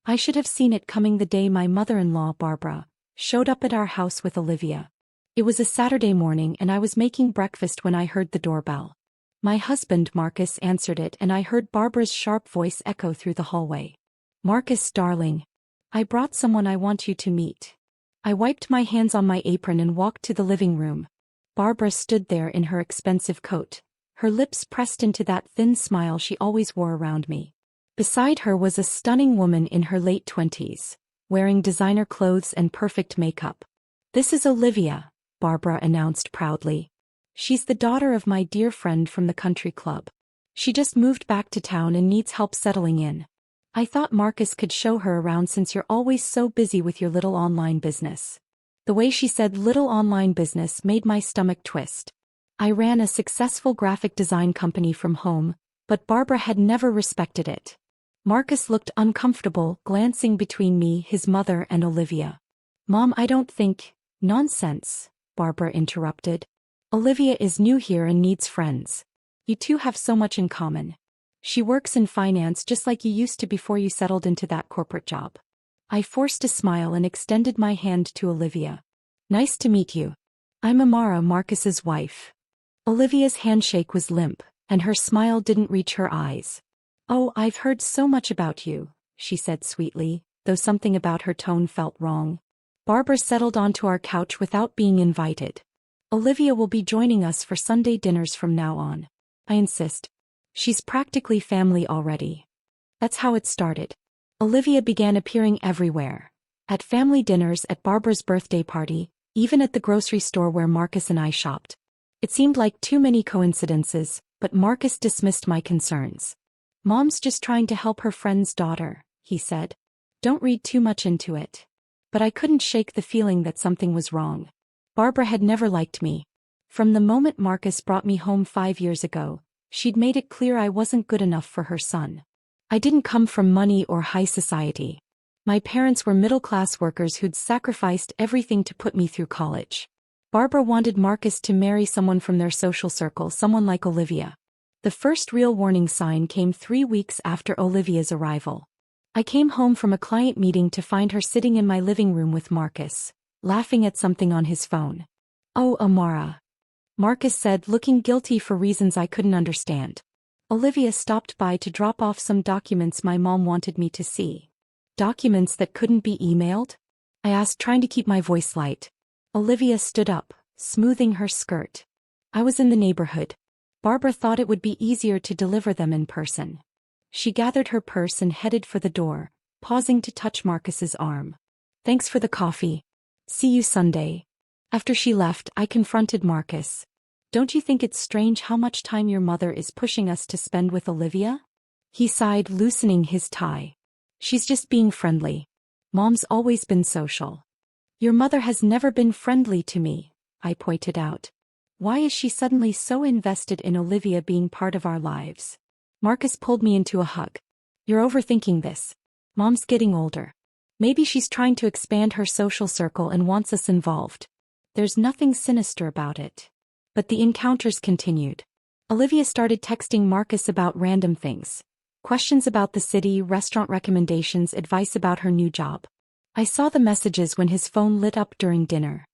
I should have seen it coming the day my mother-in-law, Barbara, showed up at our house with Olivia. It was a Saturday morning and I was making breakfast when I heard the doorbell. My husband, Marcus, answered it and I heard Barbara's sharp voice echo through the hallway. "Marcus, darling. I brought someone I want you to meet." I wiped my hands on my apron and walked to the living room. Barbara stood there in her expensive coat, her lips pressed into that thin smile she always wore around me. Beside her was a stunning woman in her late 20s, wearing designer clothes and perfect makeup. "This is Olivia," Barbara announced proudly. "She's the daughter of my dear friend from the country club. She just moved back to town and needs help settling in. I thought Marcus could show her around since you're always so busy with your little online business." The way she said little online business made my stomach twist. I ran a successful graphic design company from home, but Barbara had never respected it. Marcus looked uncomfortable, glancing between me, his mother, and Olivia. "Mom, I don't think—" "Nonsense," Barbara interrupted. "Olivia is new here and needs friends. You two have so much in common. She works in finance just like you used to before you settled into that corporate job." I forced a smile and extended my hand to Olivia. "Nice to meet you. I'm Amara, Marcus's wife." Olivia's handshake was limp, and her smile didn't reach her eyes. "Oh, I've heard so much about you," she said sweetly, though something about her tone felt wrong. Barbara settled onto our couch without being invited. "Olivia will be joining us for Sunday dinners from now on. I insist. She's practically family already." That's how it started. Olivia began appearing everywhere. At family dinners, at Barbara's birthday party, even at the grocery store where Marcus and I shopped. It seemed like too many coincidences, but Marcus dismissed my concerns. "Mom's just trying to help her friend's daughter," he said. "Don't read too much into it." But I couldn't shake the feeling that something was wrong. Barbara had never liked me. From the moment Marcus brought me home 5 years ago, she'd made it clear I wasn't good enough for her son. I didn't come from money or high society. My parents were middle-class workers who'd sacrificed everything to put me through college. Barbara wanted Marcus to marry someone from their social circle, someone like Olivia. The first real warning sign came 3 weeks after Olivia's arrival. I came home from a client meeting to find her sitting in my living room with Marcus, laughing at something on his phone. "Oh, Amara," Marcus said, looking guilty for reasons I couldn't understand. "Olivia stopped by to drop off some documents my mom wanted me to see." "Documents that couldn't be emailed?" I asked, trying to keep my voice light. Olivia stood up, smoothing her skirt. "I was in the neighborhood. Barbara thought it would be easier to deliver them in person." She gathered her purse and headed for the door, pausing to touch Marcus's arm. "Thanks for the coffee. See you Sunday." After she left, I confronted Marcus. "Don't you think it's strange how much time your mother is pushing us to spend with Olivia?" He sighed, loosening his tie. "She's just being friendly. Mom's always been social." "Your mother has never been friendly to me," I pointed out. "Why is she suddenly so invested in Olivia being part of our lives?" Marcus pulled me into a hug. "You're overthinking this. Mom's getting older. Maybe she's trying to expand her social circle and wants us involved. There's nothing sinister about it." But the encounters continued. Olivia started texting Marcus about random things. Questions about the city, restaurant recommendations, advice about her new job. I saw the messages when his phone lit up during dinner.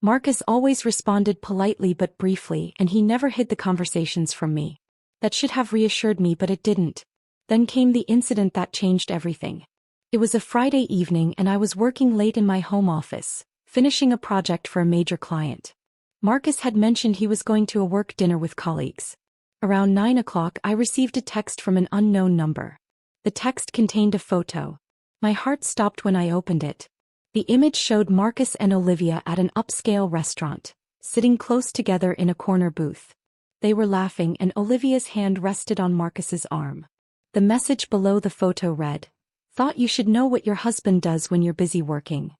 Marcus always responded politely but briefly, and he never hid the conversations from me. That should have reassured me, but it didn't. Then came the incident that changed everything. It was a Friday evening and I was working late in my home office, finishing a project for a major client. Marcus had mentioned he was going to a work dinner with colleagues. Around 9 o'clock I received a text from an unknown number. The text contained a photo. My heart stopped when I opened it. The image showed Marcus and Olivia at an upscale restaurant, sitting close together in a corner booth. They were laughing and Olivia's hand rested on Marcus's arm. The message below the photo read, "Thought you should know what your husband does when you're busy working."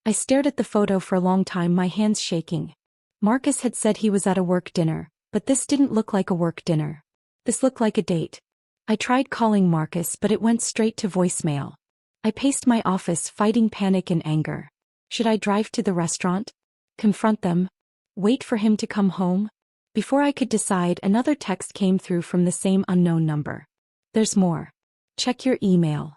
I stared at the photo for a long time, my hands shaking. Marcus had said he was at a work dinner, but this didn't look like a work dinner. This looked like a date. I tried calling Marcus, but it went straight to voicemail. I paced my office, fighting panic and anger. Should I drive to the restaurant? Confront them? Wait for him to come home? Before I could decide, another text came through from the same unknown number. "There's more. Check your email."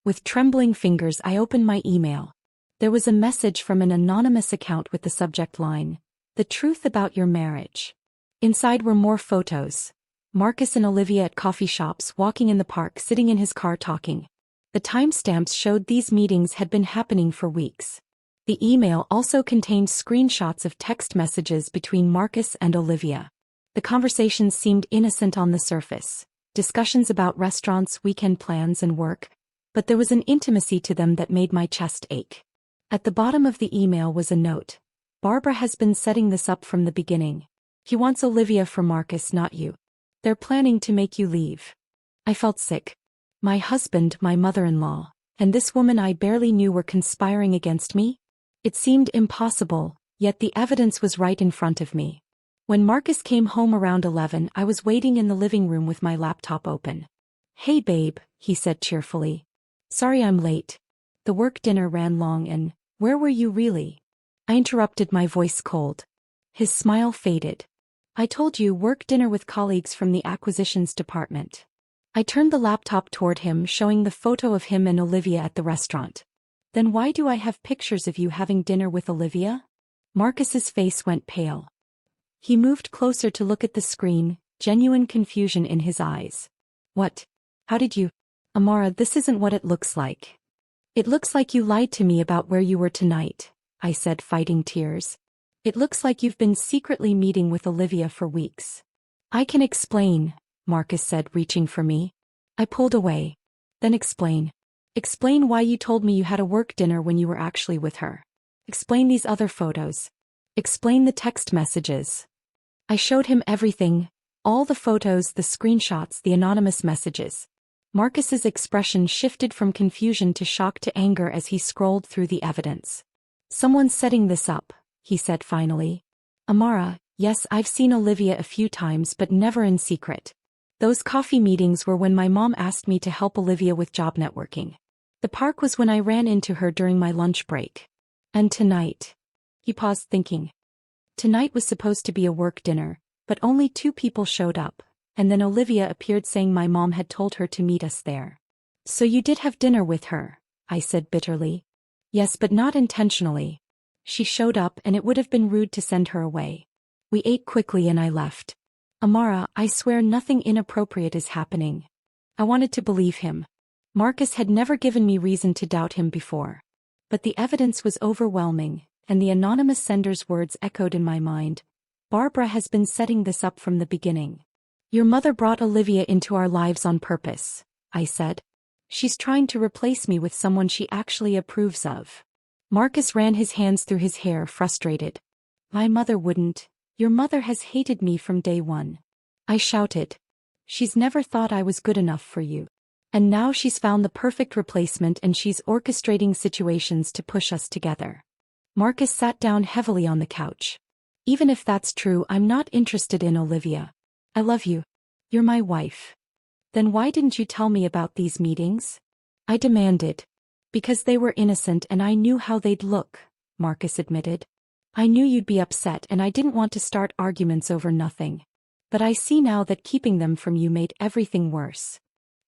With trembling fingers I opened my email. There was a message from an anonymous account with the subject line, "The truth about your marriage." Inside were more photos. Marcus and Olivia at coffee shops, walking in the park, sitting in his car talking. The timestamps showed these meetings had been happening for weeks. The email also contained screenshots of text messages between Marcus and Olivia. The conversations seemed innocent on the surface. Discussions about restaurants, weekend plans, and work. But there was an intimacy to them that made my chest ache. At the bottom of the email was a note. "Barbara has been setting this up from the beginning. He wants Olivia for Marcus, not you. They're planning to make you leave." I felt sick. My husband, my mother-in-law, and this woman I barely knew were conspiring against me? It seemed impossible, yet the evidence was right in front of me. When Marcus came home around 11, I was waiting in the living room with my laptop open. "Hey babe," he said cheerfully. "Sorry I'm late. The work dinner ran long and, where were you really?" I interrupted, my voice cold. His smile faded. "I told you, work dinner with colleagues from the Acquisitions department." I turned the laptop toward him, showing the photo of him and Olivia at the restaurant. "Then why do I have pictures of you having dinner with Olivia?" Marcus's face went pale. He moved closer to look at the screen, genuine confusion in his eyes. "What? How did you—" "Amara, this isn't what it looks like." "It looks like you lied to me about where you were tonight," I said, fighting tears. "It looks like you've been secretly meeting with Olivia for weeks." "I can explain," Marcus said, reaching for me. I pulled away. "Then explain. Explain why you told me you had a work dinner when you were actually with her. Explain these other photos. Explain the text messages." I showed him everything, all the photos, the screenshots, the anonymous messages. Marcus's expression shifted from confusion to shock to anger as he scrolled through the evidence. "Someone's setting this up," he said finally. "Amara, yes, I've seen Olivia a few times but never in secret. Those coffee meetings were when my mom asked me to help Olivia with job networking. The park was when I ran into her during my lunch break. And tonight." He paused, thinking. "Tonight was supposed to be a work dinner, but only 2 people showed up, and then Olivia appeared saying my mom had told her to meet us there." "So you did have dinner with her," I said bitterly. "Yes, but not intentionally. She showed up and it would have been rude to send her away. We ate quickly and I left." "Amara, I swear nothing inappropriate is happening." I wanted to believe him. Marcus had never given me reason to doubt him before. But the evidence was overwhelming, and the anonymous sender's words echoed in my mind. "Barbara has been setting this up from the beginning. Your mother brought Olivia into our lives on purpose," I said. "She's trying to replace me with someone she actually approves of." Marcus ran his hands through his hair, frustrated. "My mother wouldn't. Your mother has hated me from day one." I shouted. "She's never thought I was good enough for you. And now she's found the perfect replacement and she's orchestrating situations to push us together." Marcus sat down heavily on the couch. "Even if that's true, I'm not interested in Olivia. I love you. You're my wife." "Then why didn't you tell me about these meetings?" I demanded. "Because they were innocent and I knew how they'd look," Marcus admitted. "I knew you'd be upset and I didn't want to start arguments over nothing. But I see now that keeping them from you made everything worse."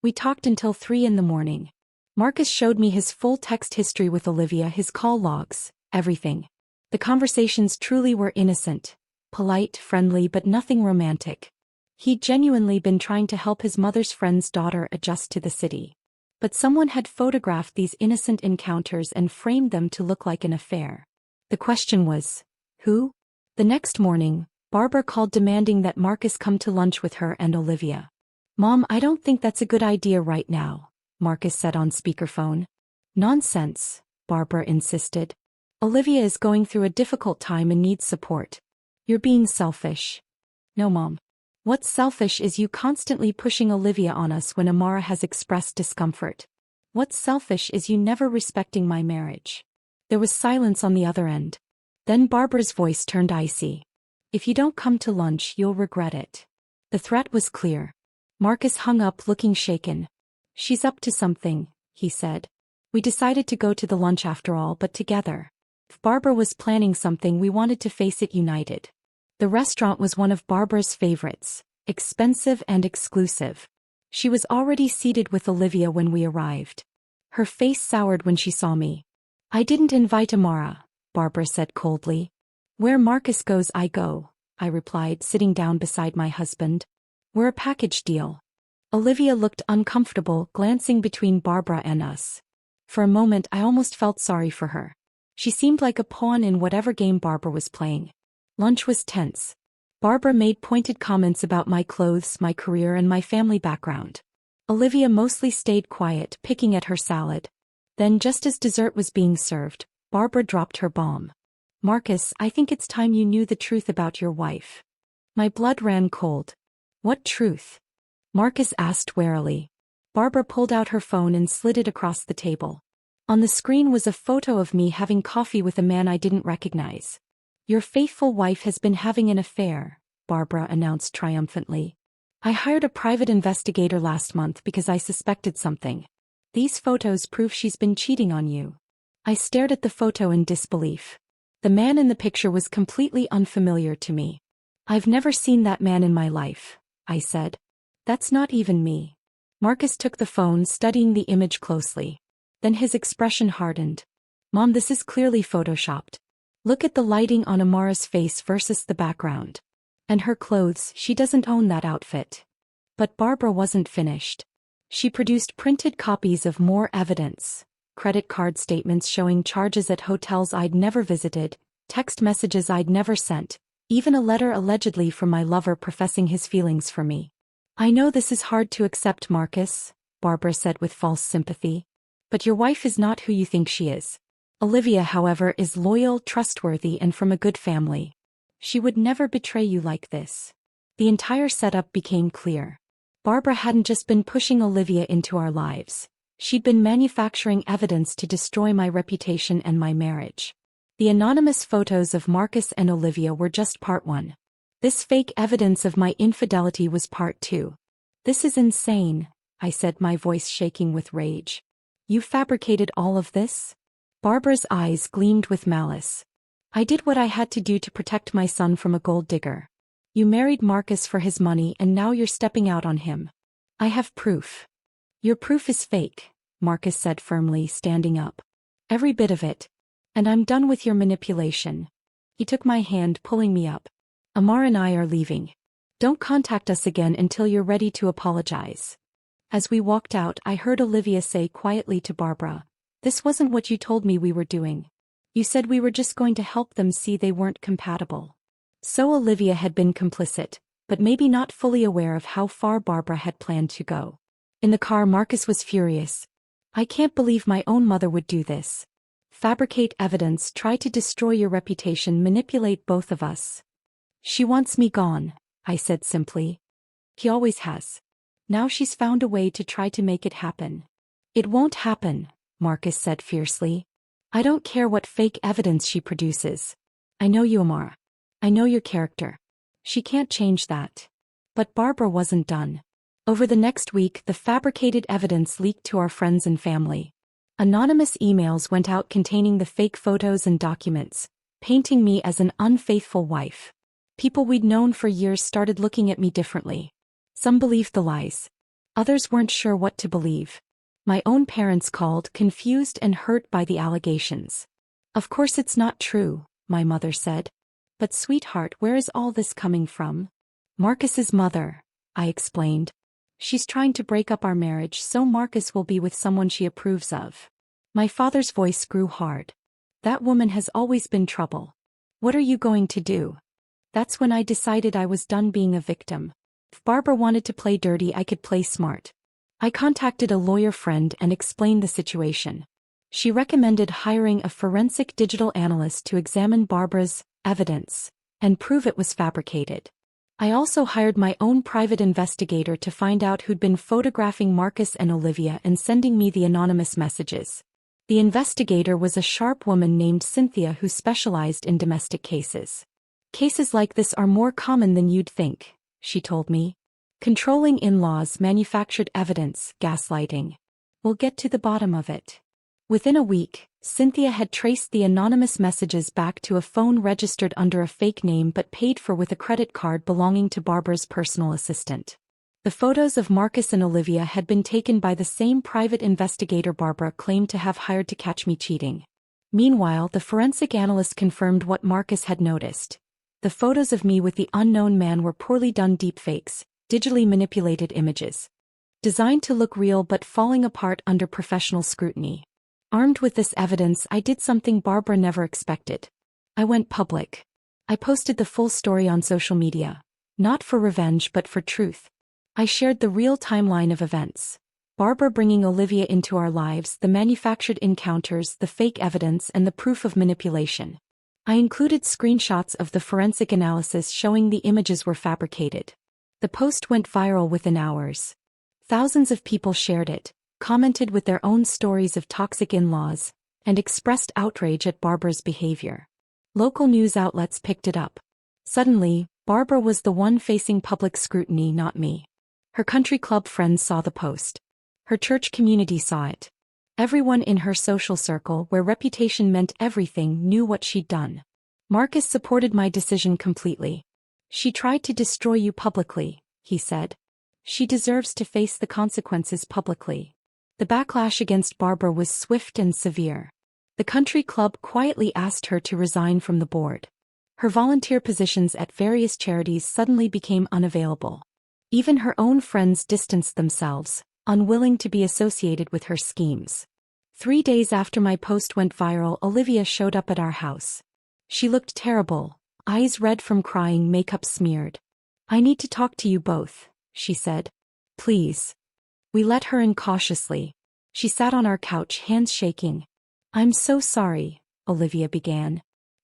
We talked until 3 in the morning. Marcus showed me his full text history with Olivia, his call logs, everything. The conversations truly were innocent, polite, friendly, but nothing romantic. He'd genuinely been trying to help his mother's friend's daughter adjust to the city. But someone had photographed these innocent encounters and framed them to look like an affair. The question was, who? The next morning, Barbara called demanding that Marcus come to lunch with her and Olivia. "Mom, I don't think that's a good idea right now," Marcus said on speakerphone. "Nonsense," Barbara insisted. "Olivia is going through a difficult time and needs support. You're being selfish." "No, Mom. What's selfish is you constantly pushing Olivia on us when Amara has expressed discomfort. What's selfish is you never respecting my marriage." There was silence on the other end. Then Barbara's voice turned icy. "If you don't come to lunch, you'll regret it." The threat was clear. Marcus hung up, looking shaken. "She's up to something," he said. "We decided to go to the lunch after all, but together. If Barbara was planning something, we wanted to face it united." The restaurant was one of Barbara's favorites, expensive and exclusive. She was already seated with Olivia when we arrived. Her face soured when she saw me. "I didn't invite Amara," Barbara said coldly. "Where Marcus goes I go," I replied, sitting down beside my husband. "We're a package deal." Olivia looked uncomfortable, glancing between Barbara and us. For a moment I almost felt sorry for her. She seemed like a pawn in whatever game Barbara was playing. Lunch was tense. Barbara made pointed comments about my clothes, my career, and my family background. Olivia mostly stayed quiet, picking at her salad. Then, just as dessert was being served, Barbara dropped her bomb. "Marcus, I think it's time you knew the truth about your wife." My blood ran cold. "What truth?" Marcus asked warily. Barbara pulled out her phone and slid it across the table. On the screen was a photo of me having coffee with a man I didn't recognize. "Your faithful wife has been having an affair," Barbara announced triumphantly. "I hired a private investigator last month because I suspected something. These photos prove she's been cheating on you." I stared at the photo in disbelief. The man in the picture was completely unfamiliar to me. "I've never seen that man in my life," I said. "That's not even me." Marcus took the phone, studying the image closely. Then his expression hardened. "Mom, this is clearly photoshopped. Look at the lighting on Amara's face versus the background. And her clothes, she doesn't own that outfit." But Barbara wasn't finished. She produced printed copies of more evidence: credit card statements showing charges at hotels I'd never visited, text messages I'd never sent, even a letter allegedly from my lover professing his feelings for me. "I know this is hard to accept, Marcus," Barbara said with false sympathy. "But your wife is not who you think she is. Olivia, however, is loyal, trustworthy, and from a good family. She would never betray you like this." The entire setup became clear. Barbara hadn't just been pushing Olivia into our lives. She'd been manufacturing evidence to destroy my reputation and my marriage. The anonymous photos of Marcus and Olivia were just part one. This fake evidence of my infidelity was part two. "This is insane," I said, my voice shaking with rage. "You fabricated all of this?" Barbara's eyes gleamed with malice. "I did what I had to do to protect my son from a gold digger. You married Marcus for his money and now you're stepping out on him. I have proof." "Your proof is fake," Marcus said firmly, standing up. "Every bit of it. And I'm done with your manipulation." He took my hand, pulling me up. "Amara and I are leaving. Don't contact us again until you're ready to apologize." As we walked out, I heard Olivia say quietly to Barbara, "This wasn't what you told me we were doing. You said we were just going to help them see they weren't compatible." So Olivia had been complicit, but maybe not fully aware of how far Barbara had planned to go. In the car, Marcus was furious. "I can't believe my own mother would do this. Fabricate evidence, try to destroy your reputation, manipulate both of us." "She wants me gone," I said simply. "He always has. Now she's found a way to try to make it happen." "It won't happen," Marcus said fiercely. "I don't care what fake evidence she produces. I know you, Amara. I know your character. She can't change that." But Barbara wasn't done. Over the next week, the fabricated evidence leaked to our friends and family. Anonymous emails went out containing the fake photos and documents, painting me as an unfaithful wife. People we'd known for years started looking at me differently. Some believed the lies. Others weren't sure what to believe. My own parents called, confused and hurt by the allegations. "Of course it's not true," my mother said. "But sweetheart, where is all this coming from?" "Marcus's mother," I explained. "She's trying to break up our marriage so Marcus will be with someone she approves of." My father's voice grew hard. "That woman has always been trouble. What are you going to do?" That's when I decided I was done being a victim. If Barbara wanted to play dirty, I could play smart. I contacted a lawyer friend and explained the situation. She recommended hiring a forensic digital analyst to examine Barbara's evidence and prove it was fabricated. I also hired my own private investigator to find out who'd been photographing Marcus and Olivia and sending me the anonymous messages. The investigator was a sharp woman named Cynthia who specialized in domestic cases. "Cases like this are more common than you'd think," she told me. "Controlling in-laws, manufactured evidence, gaslighting. We'll get to the bottom of it." Within a week, Cynthia had traced the anonymous messages back to a phone registered under a fake name but paid for with a credit card belonging to Barbara's personal assistant. The photos of Marcus and Olivia had been taken by the same private investigator Barbara claimed to have hired to catch me cheating. Meanwhile, the forensic analyst confirmed what Marcus had noticed. The photos of me with the unknown man were poorly done deepfakes, digitally manipulated images. Designed to look real but falling apart under professional scrutiny. Armed with this evidence, I did something Barbara never expected. I went public. I posted the full story on social media. Not for revenge but for truth. I shared the real timeline of events. Barbara bringing Olivia into our lives, the manufactured encounters, the fake evidence, and the proof of manipulation. I included screenshots of the forensic analysis showing the images were fabricated. The post went viral within hours. Thousands of people shared it, commented with their own stories of toxic in-laws, and expressed outrage at Barbara's behavior. Local news outlets picked it up. Suddenly, Barbara was the one facing public scrutiny, not me. Her country club friends saw the post. Her church community saw it. Everyone in her social circle, where reputation meant everything, knew what she'd done. Marcus supported my decision completely. "She tried to destroy you publicly," he said. "She deserves to face the consequences publicly." The backlash against Barbara was swift and severe. The country club quietly asked her to resign from the board. Her volunteer positions at various charities suddenly became unavailable. Even her own friends distanced themselves, unwilling to be associated with her schemes. 3 days after my post went viral, Olivia showed up at our house. She looked terrible, eyes red from crying, makeup smeared. "I need to talk to you both," she said. "Please." We let her in cautiously. She sat on our couch, hands shaking. "I'm so sorry," Olivia began.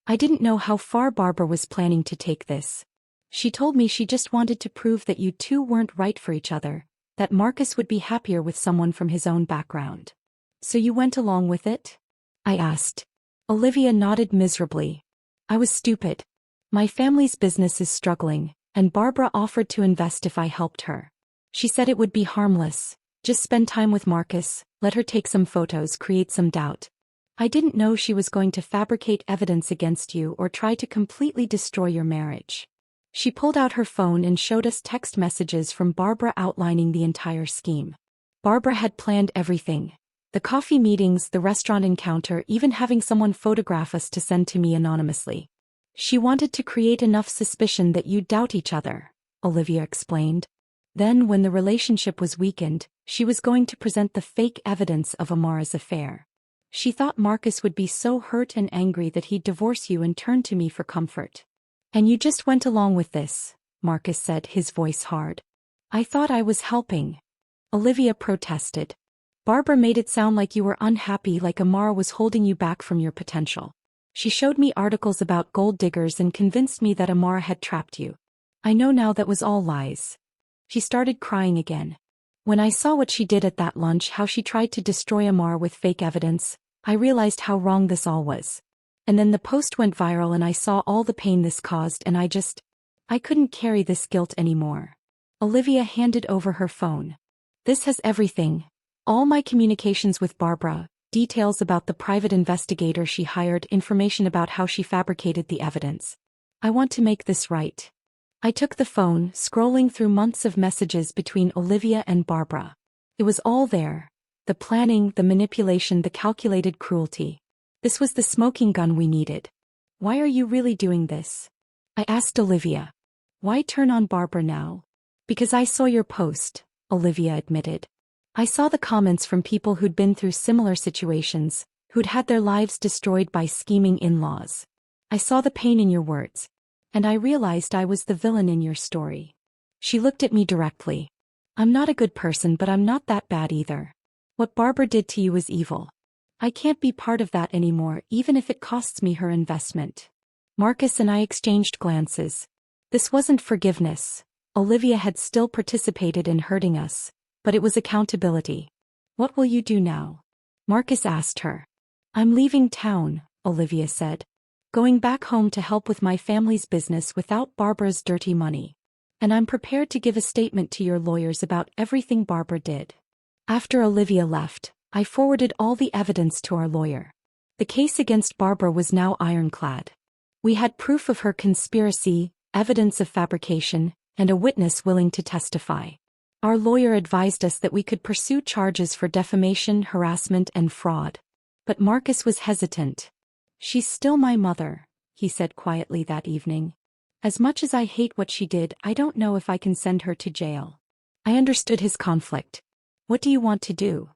"I didn't know how far Barbara was planning to take this. She told me she just wanted to prove that you two weren't right for each other, that Marcus would be happier with someone from his own background. So you went along with it?" I asked. Olivia nodded miserably. "I was stupid. My family's business is struggling, and Barbara offered to invest if I helped her. She said it would be harmless, just spend time with Marcus, let her take some photos, create some doubt. I didn't know she was going to fabricate evidence against you or try to completely destroy your marriage." She pulled out her phone and showed us text messages from Barbara outlining the entire scheme. Barbara had planned everything. The coffee meetings, the restaurant encounter, even having someone photograph us to send to me anonymously. "She wanted to create enough suspicion that you'd doubt each other," Olivia explained. Then, when the relationship was weakened, she was going to present the fake evidence of Amara's affair. She thought Marcus would be so hurt and angry that he'd divorce you and turn to me for comfort. "And you just went along with this," Marcus said, his voice hard. "I thought I was helping." Olivia protested. "Barbara made it sound like you were unhappy, like Amara was holding you back from your potential. She showed me articles about gold diggers and convinced me that Amara had trapped you. I know now that was all lies." She started crying again. "When I saw what she did at that lunch, how she tried to destroy Amara with fake evidence, I realized how wrong this all was. And then the post went viral and I saw all the pain this caused, and I couldn't carry this guilt anymore." Olivia handed over her phone. "This has everything. All my communications with Barbara, details about the private investigator she hired, information about how she fabricated the evidence. I want to make this right." I took the phone, scrolling through months of messages between Olivia and Barbara. It was all there. The planning, the manipulation, the calculated cruelty. This was the smoking gun we needed. "Why are you really doing this?" I asked Olivia. "Why turn on Barbara now?" "Because I saw your post," Olivia admitted. "I saw the comments from people who'd been through similar situations, who'd had their lives destroyed by scheming in-laws. I saw the pain in your words. And I realized I was the villain in your story." She looked at me directly. "I'm not a good person, but I'm not that bad either. What Barbara did to you is evil. I can't be part of that anymore, even if it costs me her investment." Marcus and I exchanged glances. This wasn't forgiveness. Olivia had still participated in hurting us, but it was accountability. "What will you do now?" Marcus asked her. "I'm leaving town," Olivia said. "Going back home to help with my family's business without Barbara's dirty money. And I'm prepared to give a statement to your lawyers about everything Barbara did." After Olivia left, I forwarded all the evidence to our lawyer. The case against Barbara was now ironclad. We had proof of her conspiracy, evidence of fabrication, and a witness willing to testify. Our lawyer advised us that we could pursue charges for defamation, harassment, and fraud. But Marcus was hesitant. "She's still my mother," he said quietly that evening. "As much as I hate what she did, I don't know if I can send her to jail." I understood his conflict. "What do you want to do?"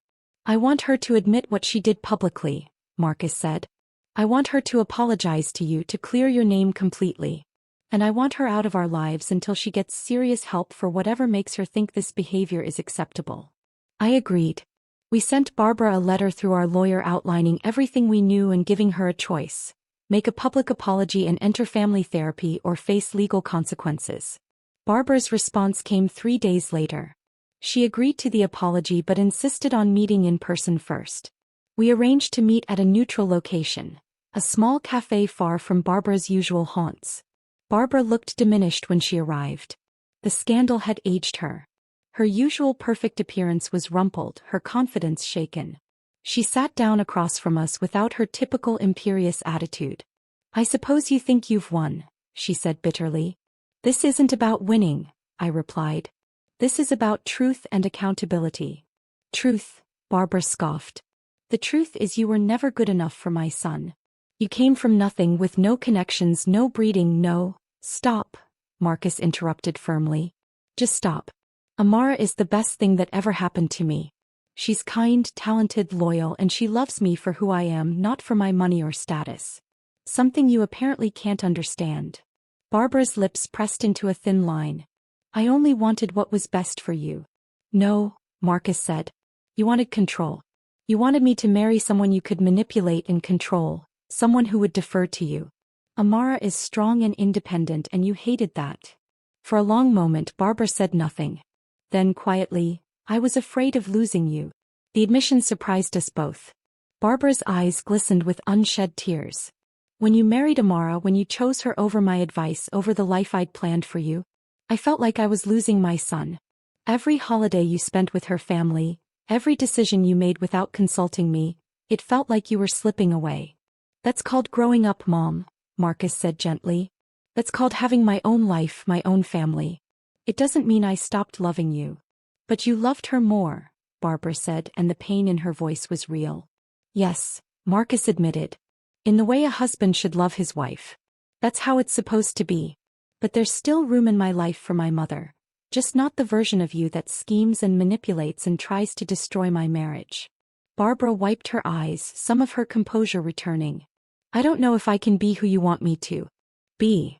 "I want her to admit what she did publicly," Marcus said. "I want her to apologize to you, to clear your name completely. And I want her out of our lives until she gets serious help for whatever makes her think this behavior is acceptable." I agreed. We sent Barbara a letter through our lawyer outlining everything we knew and giving her a choice: make a public apology and enter family therapy, or face legal consequences. Barbara's response came 3 days later. She agreed to the apology but insisted on meeting in person first. We arranged to meet at a neutral location, a small cafe far from Barbara's usual haunts. Barbara looked diminished when she arrived. The scandal had aged her. Her usual perfect appearance was rumpled, her confidence shaken. She sat down across from us without her typical imperious attitude. "I suppose you think you've won," she said bitterly. "This isn't about winning," I replied. "This is about truth and accountability." "Truth?" Barbara scoffed. "The truth is you were never good enough for my son. You came from nothing, with no connections, no breeding, no—" "Stop," Marcus interrupted firmly. "Just stop. Amara is the best thing that ever happened to me. She's kind, talented, loyal, and she loves me for who I am, not for my money or status. Something you apparently can't understand." Barbara's lips pressed into a thin line. "I only wanted what was best for you." "No," Marcus said. "You wanted control. You wanted me to marry someone you could manipulate and control, someone who would defer to you. Amara is strong and independent, and you hated that." For a long moment Barbara said nothing. Then quietly, "I was afraid of losing you." The admission surprised us both. Barbara's eyes glistened with unshed tears. "When you married Amara, when you chose her over my advice, over the life I'd planned for you, I felt like I was losing my son. Every holiday you spent with her family, every decision you made without consulting me, it felt like you were slipping away." "That's called growing up, Mom," Marcus said gently. "That's called having my own life, my own family. It doesn't mean I stopped loving you." "But you loved her more," Barbara said, and the pain in her voice was real. "Yes," Marcus admitted. "In the way a husband should love his wife. That's how it's supposed to be. But there's still room in my life for my mother. Just not the version of you that schemes and manipulates and tries to destroy my marriage." Barbara wiped her eyes, some of her composure returning. "I don't know if I can be who you want me to be."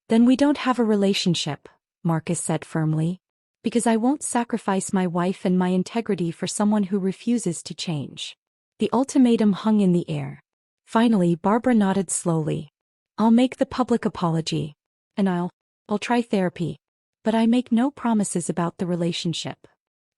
"Then we don't have a relationship," Marcus said firmly. "Because I won't sacrifice my wife and my integrity for someone who refuses to change." The ultimatum hung in the air. Finally Barbara nodded slowly. "I'll make the public apology. And I'll try therapy. But I make no promises about the relationship."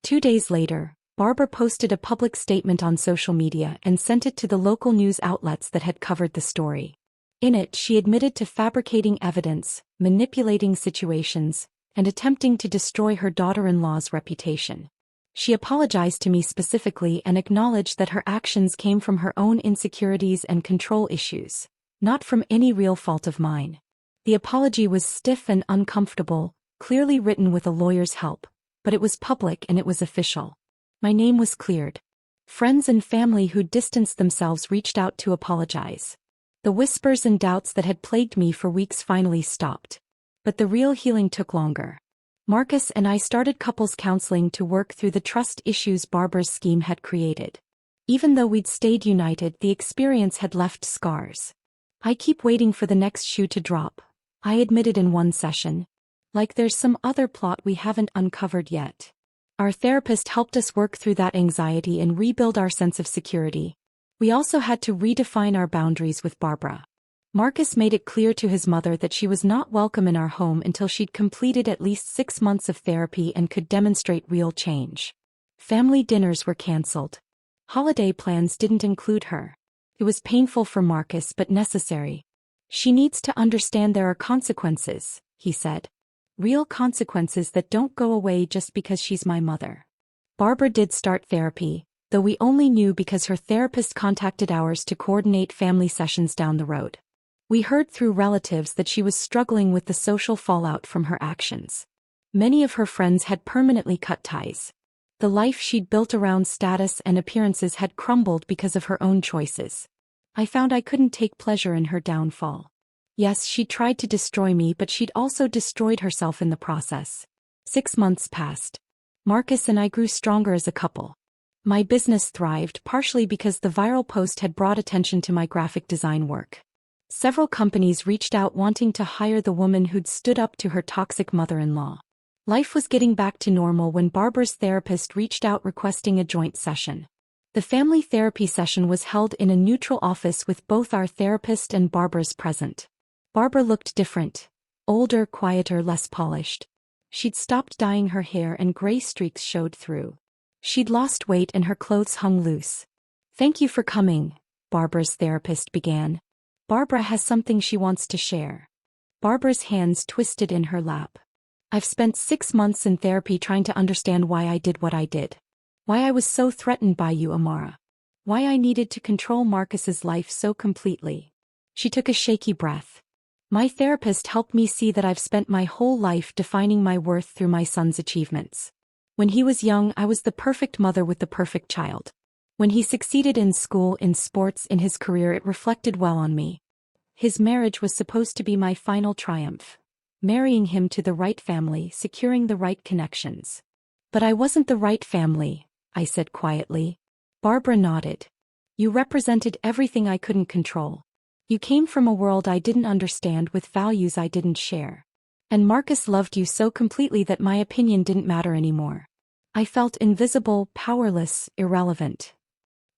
2 days later, Barbara posted a public statement on social media and sent it to the local news outlets that had covered the story. In it she admitted to fabricating evidence, manipulating situations, and attempting to destroy her daughter-in-law's reputation. She apologized to me specifically and acknowledged that her actions came from her own insecurities and control issues, not from any real fault of mine. The apology was stiff and uncomfortable, clearly written with a lawyer's help, but it was public and it was official. My name was cleared. Friends and family who distanced themselves reached out to apologize. The whispers and doubts that had plagued me for weeks finally stopped. But the real healing took longer. Marcus and I started couples counseling to work through the trust issues Barbara's scheme had created. Even though we'd stayed united, the experience had left scars. "I keep waiting for the next shoe to drop," I admitted in one session. "Like there's some other plot we haven't uncovered yet." Our therapist helped us work through that anxiety and rebuild our sense of security. We also had to redefine our boundaries with Barbara. Marcus made it clear to his mother that she was not welcome in our home until she'd completed at least 6 months of therapy and could demonstrate real change. Family dinners were canceled. Holiday plans didn't include her. It was painful for Marcus but necessary. "She needs to understand there are consequences," he said. "Real consequences that don't go away just because she's my mother." Barbara did start therapy, though we only knew because her therapist contacted ours to coordinate family sessions down the road. We heard through relatives that she was struggling with the social fallout from her actions. Many of her friends had permanently cut ties. The life she'd built around status and appearances had crumbled because of her own choices. I found I couldn't take pleasure in her downfall. Yes, she tried to destroy me, but she'd also destroyed herself in the process. 6 months passed. Marcus and I grew stronger as a couple. My business thrived, partially because the viral post had brought attention to my graphic design work. Several companies reached out wanting to hire the woman who'd stood up to her toxic mother-in-law. Life was getting back to normal when Barbara's therapist reached out requesting a joint session. The family therapy session was held in a neutral office with both our therapist and Barbara's present. Barbara looked different. Older, quieter, less polished. She'd stopped dyeing her hair and gray streaks showed through. She'd lost weight and her clothes hung loose. "Thank you for coming," Barbara's therapist began. "Barbara has something she wants to share." Barbara's hands twisted in her lap. "I've spent 6 months in therapy trying to understand why I did what I did. Why I was so threatened by you, Amara. Why I needed to control Marcus's life so completely." She took a shaky breath. "My therapist helped me see that I've spent my whole life defining my worth through my son's achievements. When he was young, I was the perfect mother with the perfect child. When he succeeded in school, in sports, in his career, it reflected well on me. His marriage was supposed to be my final triumph. Marrying him to the right family, securing the right connections. But I wasn't the right family," I said quietly. Barbara nodded. "You represented everything I couldn't control. You came from a world I didn't understand with values I didn't share. And Marcus loved you so completely that my opinion didn't matter anymore. I felt invisible, powerless, irrelevant.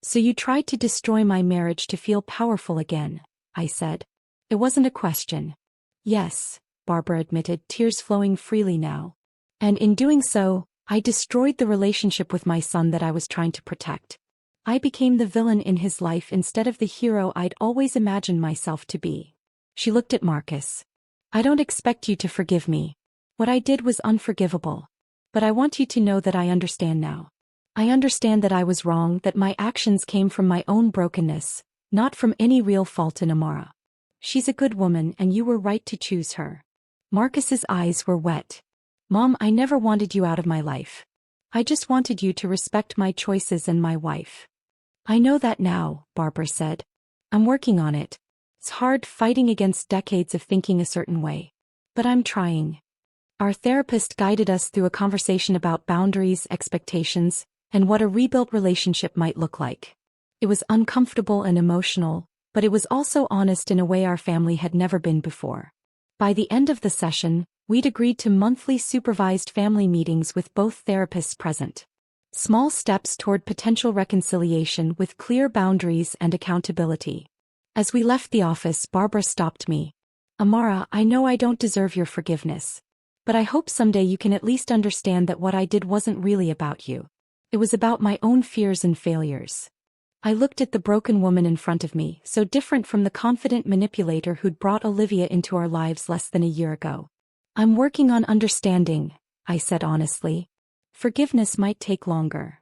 So you tried to destroy my marriage to feel powerful again," I said. It wasn't a question. "Yes," Barbara admitted, tears flowing freely now. "And in doing so, I destroyed the relationship with my son that I was trying to protect. I became the villain in his life instead of the hero I'd always imagined myself to be." She looked at Marcus. "I don't expect you to forgive me. What I did was unforgivable. But I want you to know that I understand now. I understand that I was wrong, that my actions came from my own brokenness, not from any real fault in Amara. She's a good woman and you were right to choose her." Marcus's eyes were wet. "Mom, I never wanted you out of my life. I just wanted you to respect my choices and my wife." "I know that now," Barbara said. "I'm working on it. It's hard fighting against decades of thinking a certain way. But I'm trying." Our therapist guided us through a conversation about boundaries, expectations, and what a rebuilt relationship might look like. It was uncomfortable and emotional, but it was also honest in a way our family had never been before. By the end of the session, we'd agreed to monthly supervised family meetings with both therapists present. Small steps toward potential reconciliation with clear boundaries and accountability. As we left the office, Barbara stopped me. "Amara, I know I don't deserve your forgiveness. But I hope someday you can at least understand that what I did wasn't really about you. It was about my own fears and failures." I looked at the broken woman in front of me, so different from the confident manipulator who'd brought Olivia into our lives less than a year ago. "I'm working on understanding," I said honestly. "Forgiveness might take longer."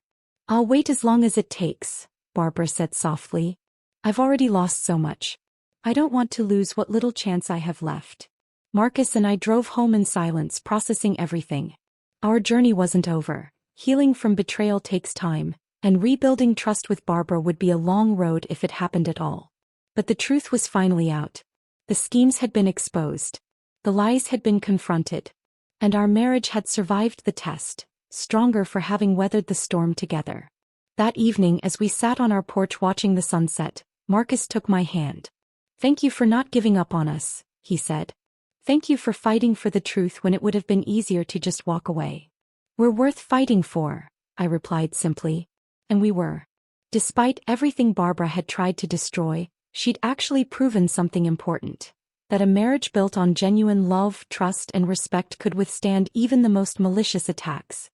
"I'll wait as long as it takes," Barbara said softly. "I've already lost so much. I don't want to lose what little chance I have left." Marcus and I drove home in silence, processing everything. Our journey wasn't over. Healing from betrayal takes time, and rebuilding trust with Barbara would be a long road if it happened at all. But the truth was finally out. The schemes had been exposed. The lies had been confronted. And our marriage had survived the test, stronger for having weathered the storm together. That evening, as we sat on our porch watching the sunset, Marcus took my hand. "Thank you for not giving up on us," he said. "Thank you for fighting for the truth when it would have been easier to just walk away." "We're worth fighting for," I replied simply. And we were. Despite everything Barbara had tried to destroy, she'd actually proven something important. That a marriage built on genuine love, trust, and respect could withstand even the most malicious attacks.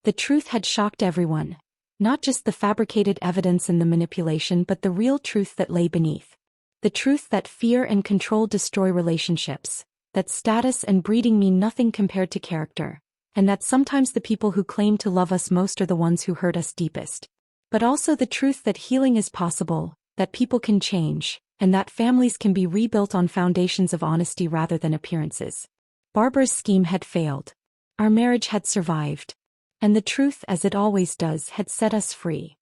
The truth had shocked everyone. Not just the fabricated evidence and the manipulation, but the real truth that lay beneath. The truth that fear and control destroy relationships. That status and breeding mean nothing compared to character. And that sometimes the people who claim to love us most are the ones who hurt us deepest. But also the truth that healing is possible, that people can change, and that families can be rebuilt on foundations of honesty rather than appearances. Barbara's scheme had failed. Our marriage had survived. And the truth, as it always does, had set us free.